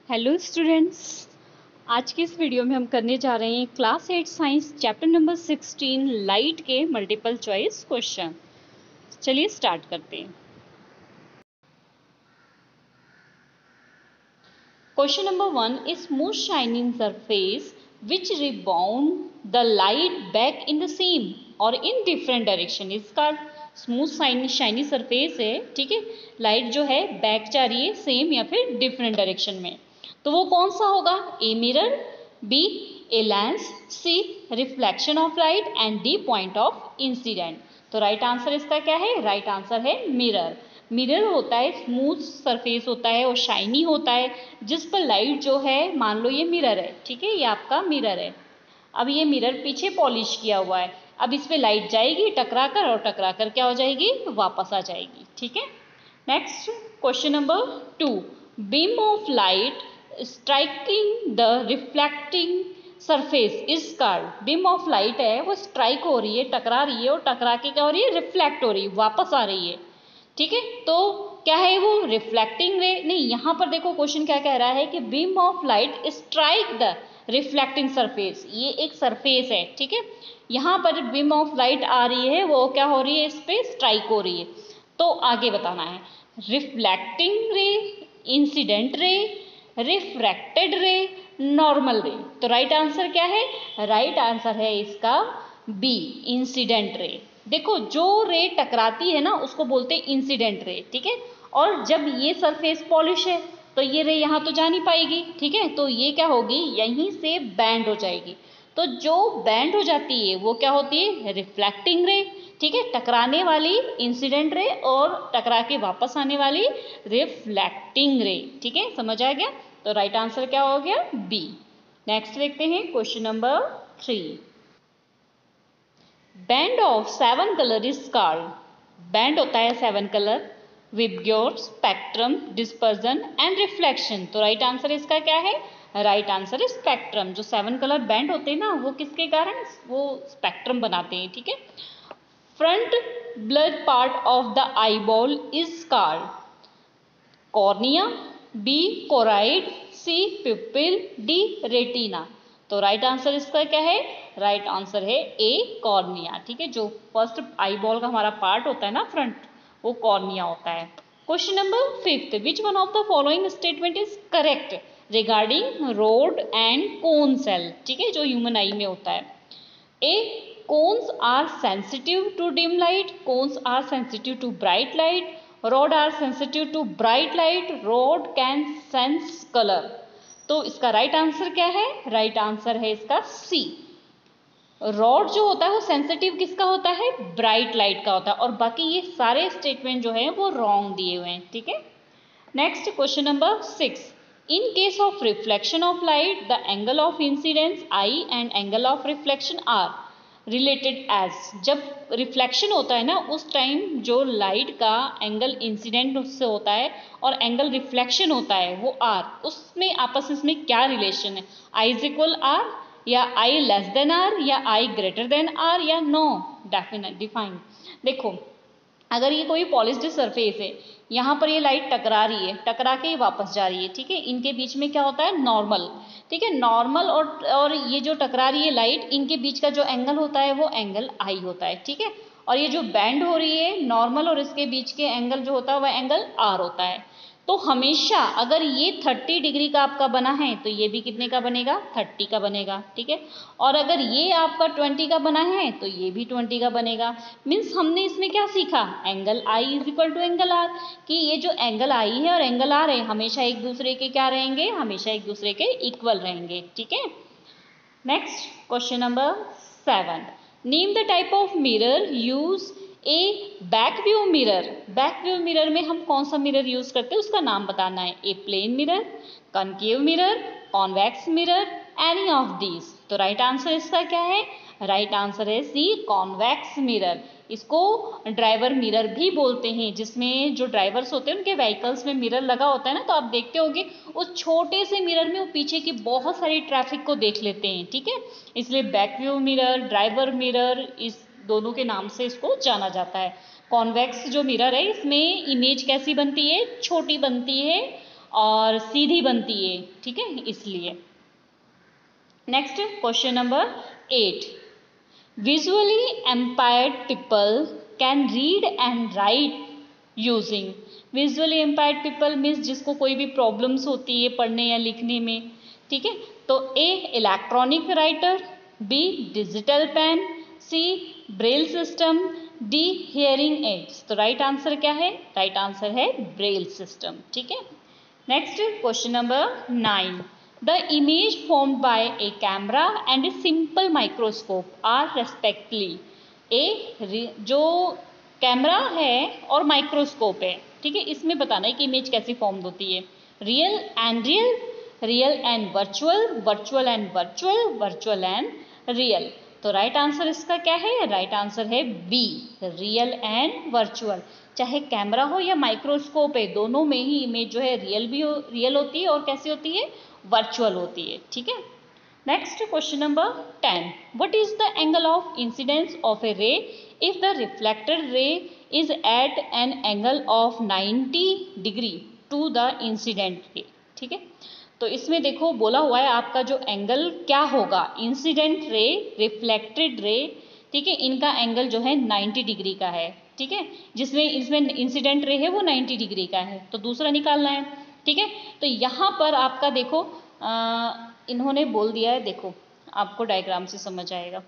Hello students, आज की इस वीडियो में हम करने जा रहे हैं class 8 science chapter number 16 light के मल्टीपल चॉइस क्वेश्चन। चलिए स्टार्ट करते हैं। Question number 1, a smooth shining surface which rebound the light back in the same और इन डिफरेंट डायरेक्शन। इसका स्मूथ शाइनी सरफेस है, ठीक है। लाइट जो है बैक जा रही है सेम या फिर डिफरेंट डायरेक्शन में, तो वो कौन सा होगा? A mirror, B a lens, C reflection of light and D point of incident. तो राइट आंसर इसका क्या है? राइट आंसर है मिरर। मिरर होता है स्मूथ सरफेस होता है और शाइनी होता है, जिस पर लाइट जो है, मान लो ये मिरर है, ठीक है, ये आपका मिरर है। अब ये मिरर पीछे पॉलिश किया हुआ है, अब इस पे लाइट जाएगी टकरा कर, और टकरा कर क्या हो जाएगी? वापस आ जाएगी, ठीक है। Next question number 2, beam of light striking the reflecting surface is called. Beam of light है वो स्ट्राइक हो रही है, टकरा रही है, और टकरा के क्या हो रही है? रिफ्लेक्ट हो रही है, वापस आ रही है, ठीक है। तो क्या है वो? रिफ्लेक्टिंग रे नहीं, यहाँ पर देखो क्वेश्चन क्या कह रहा है कि beam of light strike the reflecting surface. ये एक सरफेस है, ठीक है। यहाँ पर बीम ऑफ लाइट आ रही है, वो क्या हो रही है? इस पे स्ट्राइक हो रही है। तो आगे बताना है, रिफ्लेक्टिंग रे, इंसिडेंट रे, रिफ्रैक्टेड रे, नॉर्मल रे। तो राइट आंसर क्या है? राइट आंसर है इसका बी, इंसिडेंट रे। देखो जो रे टकराती है ना उसको बोलते हैं इंसिडेंट रे, ठीक है। और जब ये सरफेस पॉलिश है तो ये रे यहाँ तो जा नहीं पाएगी, ठीक है, तो ये क्या होगी? यहीं से बैंड हो जाएगी। तो जो बैंड हो जाती है वो क्या होती है? रिफ्लेक्टिंग रे, ठीक है, टकराने वाली इंसिडेंट रे, और टकरा के वापस आने वाली रिफ्लेक्टिंग रे, ठीक है, समझ आ गया। तो राइट आंसर क्या हो गया? बी। नेक्स्ट देखते हैं question number 3, band of 7 colour is called. Band होता है 7 colour, VIBGYOR, spectrum, dispersion and reflection. तो राइट आंसर इसका क्या है? राइट आंसर है स्पेक्ट्रम। जो 7 कलर बैंड होते हैं ना, वो किसके कारण? वो स्पेक्ट्रम बनाते हैं, ठीक है। Front blood part of the eyeball is called cornea, B choroid, C pupil, D retina. तो राइट आंसर इसका क्या है? राइट आंसर है ए, कॉर्निया, ठीक है। जो फर्स्ट आईबॉल का हमारा पार्ट होता है ना फ्रंट, वो कॉर्निया होता है। Question number 5, which one of the following statement is correct regarding rod and cone cell, ठीक है, जो ह्यूमन आई में होता है। ए, cones are sensitive to dim light, cones are sensitive to bright light, rod are sensitive to bright light, rod can sense color। तो इसका right answer क्या है? राइट आंसर है इसका सी। रॉड जो होता है वो सेंसिटिव किसका होता है? ब्राइट लाइट का होता है, और बाकी ये सारे स्टेटमेंट जो है वो रॉन्ग दिए हुए हैं, ठीक है। Next question number 6, in case of reflection of light the angle of incidence I and angle of reflection are related as. जब रिफ्लेक्शन होता है ना उस टाइम जो लाइट का एंगल इंसिडेंट उससे होता है और एंगल रिफ्लेक्शन होता है वो आर, उसमें आपस में क्या रिलेशन है? आई इज इक्वल आर, या आई लेस देन आर, या आई ग्रेटर देन आर, या नो डेफिनेट डिफाइन। देखो अगर ये कोई पॉलिश्ड सरफेस है, यहाँ पर ये लाइट टकरा रही है, टकरा के ही वापस जा रही है, ठीक है, इनके बीच में क्या होता है? नॉर्मल, ठीक है। नॉर्मल और ये जो टकरा रही है लाइट, इनके बीच का जो एंगल होता है वो एंगल आई होता है, ठीक है। और ये जो बैंड हो रही है नॉर्मल और इसके बीच के एंगल जो होता है वह एंगल आर होता है। तो हमेशा अगर ये 30 डिग्री का आपका बना है तो ये भी कितने का बनेगा? 30 का बनेगा, ठीक है। और अगर ये आपका 20 का बना है तो ये भी 20 का बनेगा। मीन्स हमने इसमें क्या सीखा? Angle I is equal to angle R, कि ये जो एंगल आई है और एंगल आर है हमेशा एक दूसरे के क्या रहेंगे? हमेशा एक दूसरे के इक्वल रहेंगे, ठीक है। Next question number 7, name the type of mirror use A back view mirror. Back view mirror में हम कौन सा मिरर यूज करते हैं उसका नाम बताना है। A plane mirror, concave mirror, convex mirror, any of these. तो राइट आंसर इसका क्या है? राइट आंसर है सी, कॉन्वेक्स मिरर। इसको ड्राइवर मिरर भी बोलते हैं, जिसमें जो ड्राइवर्स होते हैं उनके व्हीकल्स में मिरर लगा होता है ना, तो आप देखते होंगे उस छोटे से मिरर में वो पीछे की बहुत सारी ट्रैफिक को देख लेते हैं, ठीक है। इसलिए back view mirror, driver mirror, इस दोनों के नाम से इसको जाना जाता है। कॉन्वेक्स जो मिरर है इसमें इमेज कैसी बनती है? छोटी बनती है, और सीधी बनती है, ठीक है, इसलिए। Next question number 8, visually impaired people can read and write using. Visually impaired people means जिसको कोई भी प्रॉब्लम्स होती है पढ़ने या लिखने में, ठीक है, तो A electronic writer, B digital pen, C braille system, D hearing aids. तो राइट आंसर क्या है? राइट आंसर है ब्रेल सिस्टम, ठीक है। Next question number 9, the image formed by a camera and a simple microscope are respectively. A जो camera है और microscope है, ठीक है, इसमें बताना है कि इमेज कैसी फॉर्म होती है। Real and real, real and virtual, virtual and virtual, virtual and real. तो राइट आंसर इसका क्या है? राइट आंसर है बी, रियल एंड वर्चुअल। चाहे कैमरा हो या माइक्रोस्कोप है, दोनों में ही इमेज जो है रियल होती है और कैसी होती है? वर्चुअल होती है, ठीक है। Next question number 10, what is the angle of incidence of a ray if the reflected ray is at an angle of 90 degree to the incident ray, ठीक है। तो इसमें देखो बोला हुआ है आपका जो एंगल क्या होगा, इंसिडेंट रे, रिफ्लेक्टेड रे, ठीक है, इनका एंगल जो है 90 डिग्री का है, ठीक है, जिसमें इसमें इंसिडेंट रे है वो 90 डिग्री का है, तो दूसरा निकालना है, ठीक है। तो यहाँ पर आपका देखो इन्होंने बोल दिया है, देखो आपको डायग्राम से समझ आएगा।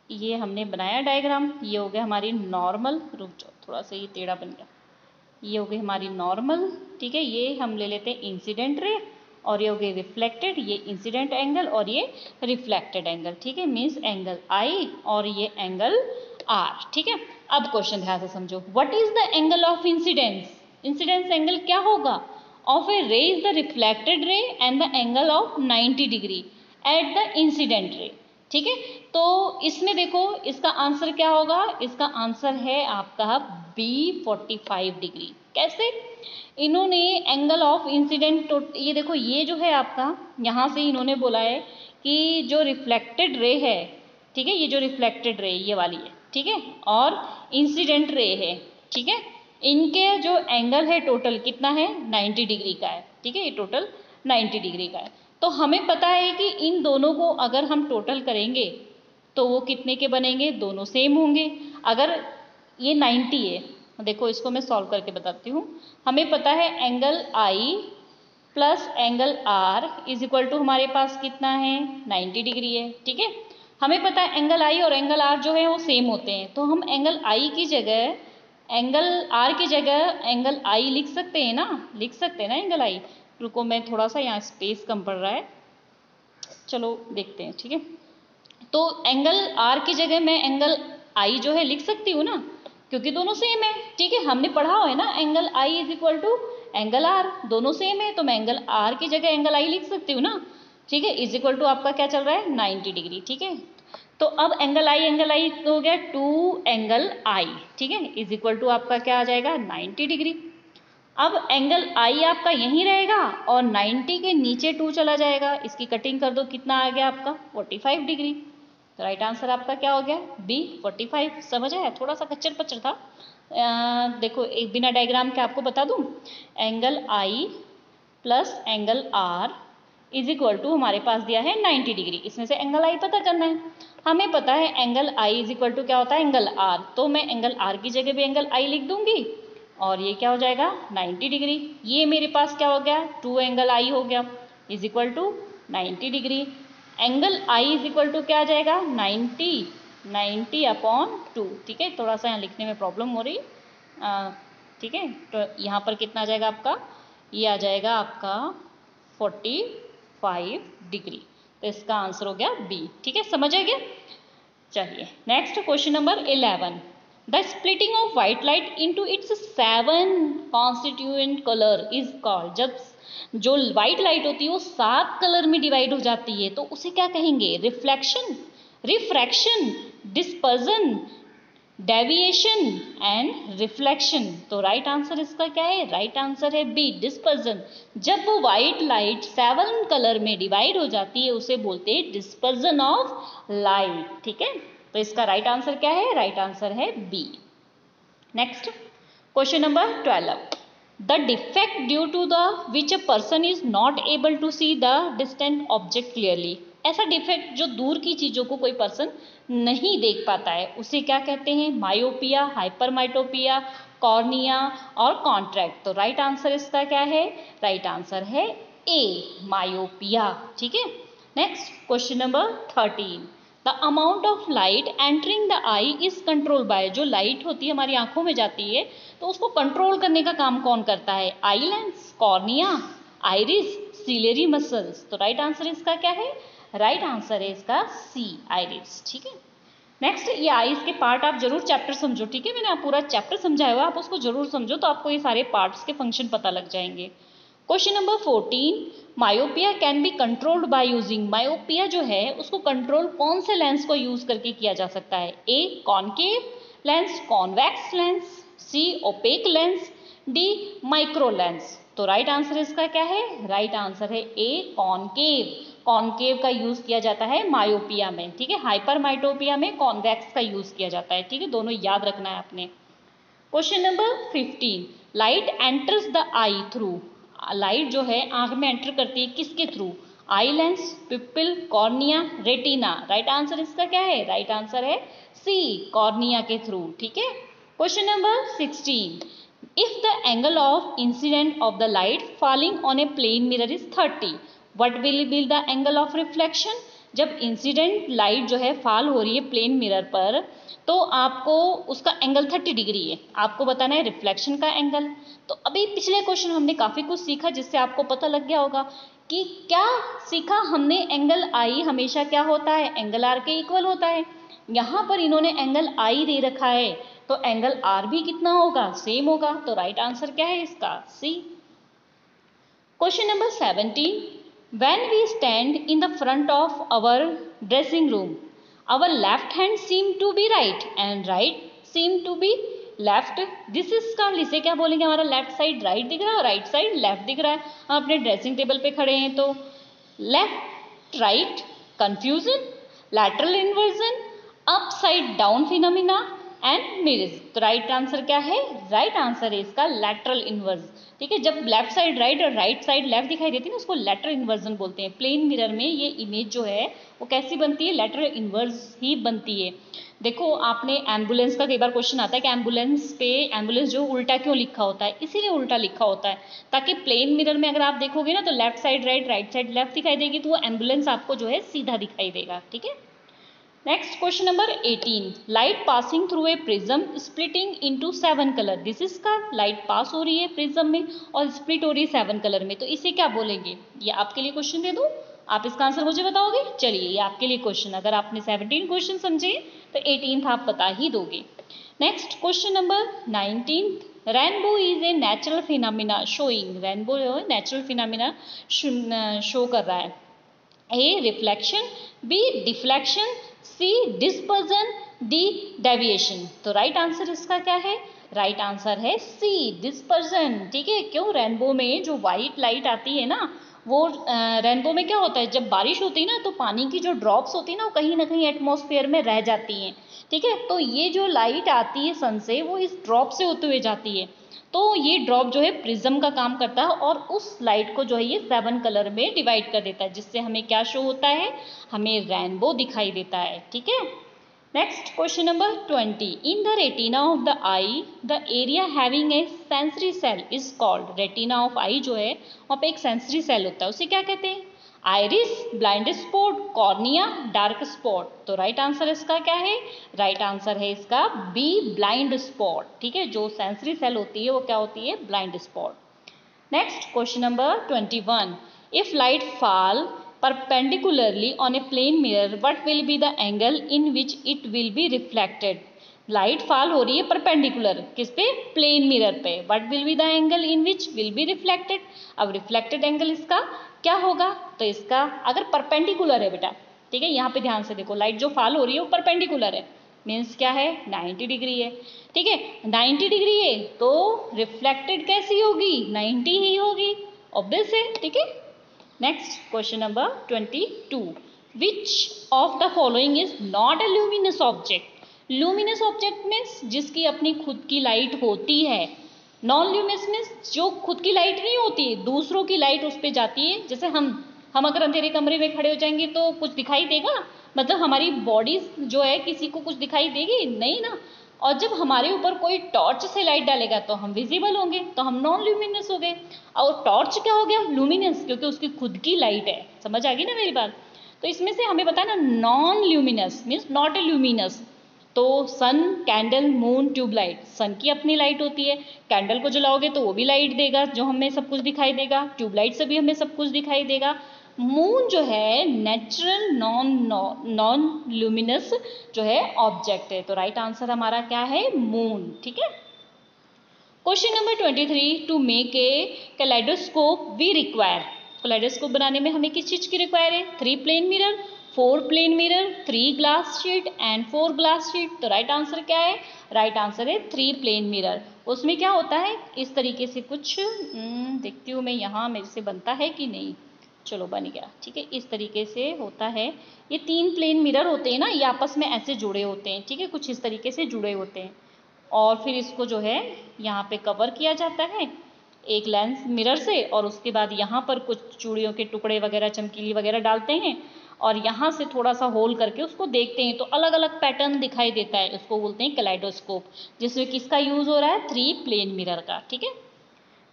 ये हमने बनाया डायग्राम, ये हो गया हमारी नॉर्मल, रुक जाओ थोड़ा सा ये टेढ़ा बन गया, ये हो गई हमारी नॉर्मल, ठीक है, ये हम ले लेते हैं इंसिडेंट रे, और ये हो गई रिफ्लेक्टेड, ये इंसिडेंट एंगल और ये रिफ्लेक्टेड एंगल, ठीक है, मीन्स एंगल आई और ये एंगल आर, ठीक है। अब क्वेश्चन ध्यान से समझो, what is the angle of incidence? Incidence angle क्या होगा? ऑफ ए रे इज द रिफ्लेक्टेड रे and the angle of 90 degree at the incident ray, ठीक है। तो इसमें देखो इसका आंसर क्या होगा? इसका आंसर है आपका बी 45 डिग्री। कैसे? इन्होंने एंगल ऑफ इंसिडेंट, ये देखो ये जो है आपका, यहाँ से इन्होंने बोला है कि जो रिफ्लेक्टेड रे है, ठीक है, ये जो रिफ्लेक्टेड रे ये वाली है, ठीक है, और इंसिडेंट रे है, ठीक है, इनके जो एंगल है टोटल कितना है? 90 डिग्री का है, ठीक है, ये टोटल 90 डिग्री का है। तो हमें पता है कि इन दोनों को अगर हम टोटल करेंगे तो वो कितने के बनेंगे? दोनों सेम होंगे। अगर ये 90 है, देखो इसको मैं सॉल्व करके बताती हूँ। हमें पता है angle I plus angle R is equal to हमारे पास कितना है? 90 डिग्री है, ठीक है। हमें पता है एंगल आई और एंगल आर जो है वो सेम होते हैं, तो हम एंगल आई की जगह, एंगल आर की जगह एंगल आई लिख सकते हैं ना, लिख सकते हैं ना एंगल आई। रुको मैं थोड़ा सा यहाँ स्पेस कम पड़ रहा है, चलो देखते हैं, ठीक है। तो एंगल आर की जगह मैं एंगल आई जो है लिख सकती हूँ ना, क्योंकि दोनों सेम है, ठीक है, हमने पढ़ा हुआ है ना angle I is equal to angle R, दोनों सेम है, तो मैं एंगल आर की जगह एंगल आई लिख सकती हूँ ना, ठीक है, इज इक्वल टू आपका क्या चल रहा है? 90 डिग्री, ठीक है। तो अब एंगल आई हो गया 2 एंगल आई, ठीक है, इज इक्वल टू आपका क्या आ जाएगा? 90 डिग्री। अब एंगल आई आपका यहीं रहेगा और 90 के नीचे 2 चला जाएगा, इसकी कटिंग कर दो, कितना आ गया आपका? 45 डिग्री। तो राइट आंसर आपका क्या हो गया? बी 45। समझ आया? थोड़ा सा कच्चर पच्चर था। देखो एक बिना डायग्राम के आपको बता दूं, angle I plus angle R is equal to हमारे पास दिया है 90 डिग्री, इसमें से एंगल आई पता करना है। हमें पता है angle I is equal to क्या होता है? एंगल आर, तो मैं एंगल आर की जगह भी एंगल आई लिख दूंगी और ये क्या हो जाएगा? 90 डिग्री। ये मेरे पास क्या हो गया? 2 एंगल आई हो गया is equal to 90 degree. Angle I is equal to क्या आ जाएगा? 90 अपॉन 2, ठीक है, थोड़ा सा यहाँ लिखने में प्रॉब्लम हो रही, ठीक है। तो यहाँ पर कितना आ जाएगा आपका? ये आ जाएगा आपका 45 डिग्री। तो इसका आंसर हो गया बी, ठीक है, समझ आ गया। चलिए next question number 11, the splitting of white light into its 7 constituent colour is called. जब जो व्हाइट लाइट होती है वो 7 कलर में डिवाइड हो जाती है तो उसे क्या कहेंगे? Reflection, refraction, dispersion, deviation and reflection. तो राइट आंसर इसका क्या है? राइट आंसर है बी, डिस्पर्जन। जब वो व्हाइट लाइट 7 कलर में डिवाइड हो जाती है उसे बोलते हैं डिस्पर्जन ऑफ लाइट, ठीक है। तो इसका राइट आंसर क्या है? राइट आंसर है B. Next question number 12, the defect due to the which a person is not able to see the distant object clearly. ऐसा डिफेक्ट जो दूर की चीज़ों को कोई पर्सन नहीं देख पाता है उसे क्या कहते हैं? मायोपिया, हाइपरमाइटोपिया, कॉर्निया और कॉन्ट्रैक्ट। तो राइट आंसर इसका क्या है? राइट आंसर है ए, मायोपिया। ठीक है। Next question number 13, the amount of light entering the I is control by. जो लाइट होती है हमारी आंखों में जाती है तो उसको कंट्रोल करने का काम कौन करता है? Eye lens, cornea, iris, ciliary muscles. तो राइट आंसर इसका क्या है? राइट आंसर है इसका सी, आइरिस। ठीक है। नेक्स्ट, ये आईज के पार्ट आप जरूर चैप्टर समझो। ठीक है, मैंने आप पूरा चैप्टर समझाया हुआ, आप उसको जरूर समझो तो आपको ये सारे पार्ट्स के फंक्शन पता लग जाएंगे। Question number 14, myopia can be controlled by using. Myopia जो है उसको कंट्रोल कौन से लेंस को यूज करके किया जा सकता है? A concave lens, convex lens, C opaque lens, D micro lens. तो राइट आंसर इसका क्या है? राइट आंसर है ए, कॉनकेव। कॉनकेव का यूज किया जाता है मायोपिया में। ठीक है, हाइपरमाइटोपिया में कॉन्वेक्स का यूज किया जाता है। ठीक है, दोनों याद रखना है आपने। Question number 15, light enters the eye through. Light जो है आंख में एंटर करती है किसके थ्रू? Eye lens, pupil, cornea, retina. Right answer इसका क्या है? राइट आंसर है सी, कॉर्निया के थ्रू। ठीक है। Question number 16, if the angle of incident of the light falling on a plane mirror is 30, what will be the angle of reflection. जब incident light जो है फॉल हो रही है प्लेन मिरर पर तो आपको उसका एंगल 30 डिग्री है, आपको बताना है रिफ्लेक्शन का एंगल। तो अभी पिछले क्वेश्चन हमने काफ़ी कुछ सीखा जिससे आपको पता लग गया होगा कि क्या सीखा हमने। एंगल आई हमेशा क्या होता है? एंगल आर के इक्वल होता है। यहाँ पर इन्होंने एंगल आई दे रखा है तो एंगल आर भी कितना होगा? सेम होगा। तो राइट आंसर क्या है इसका? C. Question number 17, when we stand in the front of our dressing room, our left hand seem to be right and right seem to be left. This is called, इसे क्या बोलेंगे? हमारा left side right दिख रहा है और right side left दिख रहा है। हम अपने ड्रेसिंग टेबल पे खड़े हैं तो left right, confusion, lateral inversion, upside down phenomena and mirrors. तो राइट आंसर क्या है? राइट आंसर है इसका लैटरल इन्वर्स। ठीक है, जब लेफ्ट साइड राइट और राइट साइड लेफ्ट दिखाई देती है ना उसको लेटरल इन्वर्जन बोलते हैं। प्लेन मिरर में ये इमेज जो है वो कैसी बनती है? लेटरल इन्वर्स ही बनती है। देखो, आपने एम्बुलेंस का कई बार क्वेश्चन आता है कि एम्बुलेंस जो उल्टा क्यों लिखा होता है? इसीलिए उल्टा लिखा होता है ताकि प्लेन मिरर में अगर आप देखोगे ना तो left side right side left दिखाई देगी तो वो एम्बुलेंस आपको जो है सीधा दिखाई देगा। ठीक है। Next question number 18, light passing through a prism splitting into 7 colour. This is का लाइट पास हो रही है प्रिज्म में और स्प्लिट हो रही है 7 कलर में, तो इसे क्या बोलेंगे? ये आपके लिए क्वेश्चन दे दूं, आप इसका आंसर मुझे बताओगे? चलिए, ये आपके लिए क्वेश्चन, अगर आपने 17 क्वेश्चन समझे तो 18th आप बता ही दोगे। Next question number 19, rainbow is a natural phenomena showing. Rainbow natural phenomena show कर रहा है। A reflection, B deflection, C dispersion, D deviation. तो राइट आंसर इसका क्या है? राइट आंसर है सी, डिस्पर्जन। ठीक है, क्यों? रेनबो में जो वाइट लाइट आती है ना वो रेनबो में क्या होता है, जब बारिश होती है ना तो पानी की जो ड्रॉप्स होती है ना वो कहीं ना कहीं एटमॉस्फेयर में रह जाती हैं। ठीक है, तो ये जो लाइट आती है सन से वो इस ड्रॉप से होते हुए जाती है, तो ये ड्रॉप जो है प्रिज्म का काम करता है और उस लाइट को जो है ये 7 कलर में डिवाइड कर देता है जिससे हमें क्या शो होता है? हमें रेनबो दिखाई देता है। ठीक है। Next question number 20, in the retina of the eye the area having a sensory cell is called. Retina of eye जो है वहाँ पे एक सेंसरी सेल होता है, उसे क्या कहते हैं? Iris, blind spot, cornea, dark spot. तो राइट आंसर इसका क्या है? राइट आंसर है इसका बी, ब्लाइंड स्पॉट। ठीक है, जो सेंसरी सेल होती है वो क्या होती है? Blind spot. Next question number 21, if light fall perpendicularly on a plane mirror what will be the angle in which it will be reflected। Light fall हो रही है परपेंडिकुलर किस पे? प्लेन मिरर पे। What will be the angle in which will be reflected. अब reflected angle इसका क्या होगा? तो इसका अगर परपेंडिकुलर है बेटा, ठीक है, यहाँ पे ध्यान से देखो, लाइट जो फॉल हो रही है वो परपेंडिकुलर है, मीन्स क्या है? 90 डिग्री है। ठीक है, 90 डिग्री है तो रिफ्लेक्टेड कैसी होगी? 90 ही होगी, ऑब्वियस है। ठीक है। Next question number 22, which of the following is not a luminous object. Luminous object means जिसकी अपनी खुद की लाइट होती है, नॉन ल्यूमिनस मीन्स जो खुद की लाइट नहीं होती है, दूसरों की लाइट उस पर जाती है। जैसे हम अगर अंधेरे कमरे में खड़े हो जाएंगे तो कुछ दिखाई देगा, मतलब हमारी बॉडी जो है किसी को कुछ दिखाई देगी नहीं ना। और जब हमारे ऊपर कोई टॉर्च से लाइट डालेगा तो हम विजिबल होंगे, तो हम नॉन ल्यूमिनस हो गए। और टॉर्च क्या हो गया, लूमिनस, क्योंकि उसकी खुद की लाइट है। समझ आ गई ना मेरी बात। तो इसमें से हमें बताना non luminous means not a luminous. तो सन, कैंडल, मून, ट्यूबलाइट, सन की अपनी लाइट होती है, कैंडल को जलाओगे तो वो भी लाइट देगा जो हमें सब कुछ दिखाई देगा, ट्यूबलाइट से भी हमें सब कुछ दिखाई देगा। मून जो है नेचुरल नॉन ल्यूमिनस जो है ऑब्जेक्ट है। तो राइट आंसर हमारा क्या है, मून। ठीक है। Question number 23, to make a kaleidoscope we require. Kaleidoscope बनाने में हमें किस चीज की रिक्वायर है, 3 plane mirror, 4 plane mirror, 3 glass sheet and 4 glass sheet. तो राइट आंसर क्या है, राइट आंसर है 3 प्लेन मिरर। उसमें क्या होता है, इस तरीके से कुछ देखती हूँ मैं यहाँ मेरे से बनता है कि नहीं। चलो बन गया। ठीक है, इस तरीके से होता है। ये 3 प्लेन मिरर होते हैं ना, ये आपस में ऐसे जुड़े होते हैं। ठीक है, कुछ इस तरीके से जुड़े होते हैं। और फिर इसको जो है यहाँ पे कवर किया जाता है एक लेंस मिरर से, और उसके बाद यहाँ पर कुछ चूड़ियों के टुकड़े वगैरह चमकीली वगैरह डालते हैं, और यहाँ से थोड़ा सा होल करके उसको देखते हैं तो अलग अलग पैटर्न दिखाई देता है। उसको बोलते हैं कैलेडोस्कोप, जिसमें किसका यूज हो रहा है, 3 प्लेन मिरर का। ठीक है।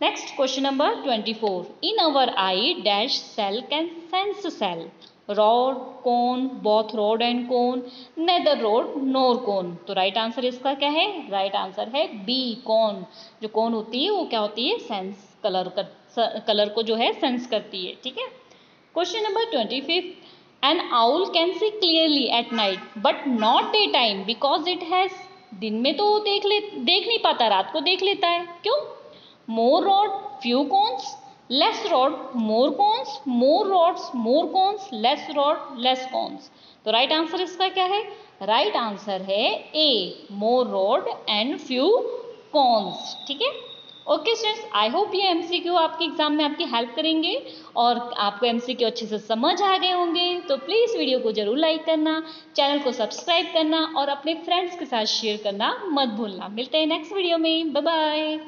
Next question number 24, in our eye dash cell can sense cell, rod, cone, both rod and cone, neither rod nor cone. तो राइट आंसर इसका क्या है, राइट आंसर है बी, कोन। जो कोन होती है वो क्या होती है, सेंस कलर को जो है सेंस करती है। ठीक है। Question number 25, N owl can see clearly at night but not day time because it has, दिन में तो देख नहीं पाता, रात को देख लेता है, क्यों, more rod few cones, less rod more cones, more rods more cones, less rod less cones। तो राइट आंसर इसका क्या है, राइट आंसर है ए, more rod and few cones। ठीक है। ओके स्टूडेंट्स, आई होप ये एमसीक्यू आपके एग्जाम में आपकी हेल्प करेंगे और आपको एमसीक्यू अच्छे से समझ आ गए होंगे। तो प्लीज़ वीडियो को जरूर लाइक करना, चैनल को सब्सक्राइब करना और अपने फ्रेंड्स के साथ शेयर करना मत भूलना। मिलते हैं नेक्स्ट वीडियो में, बाय बाय।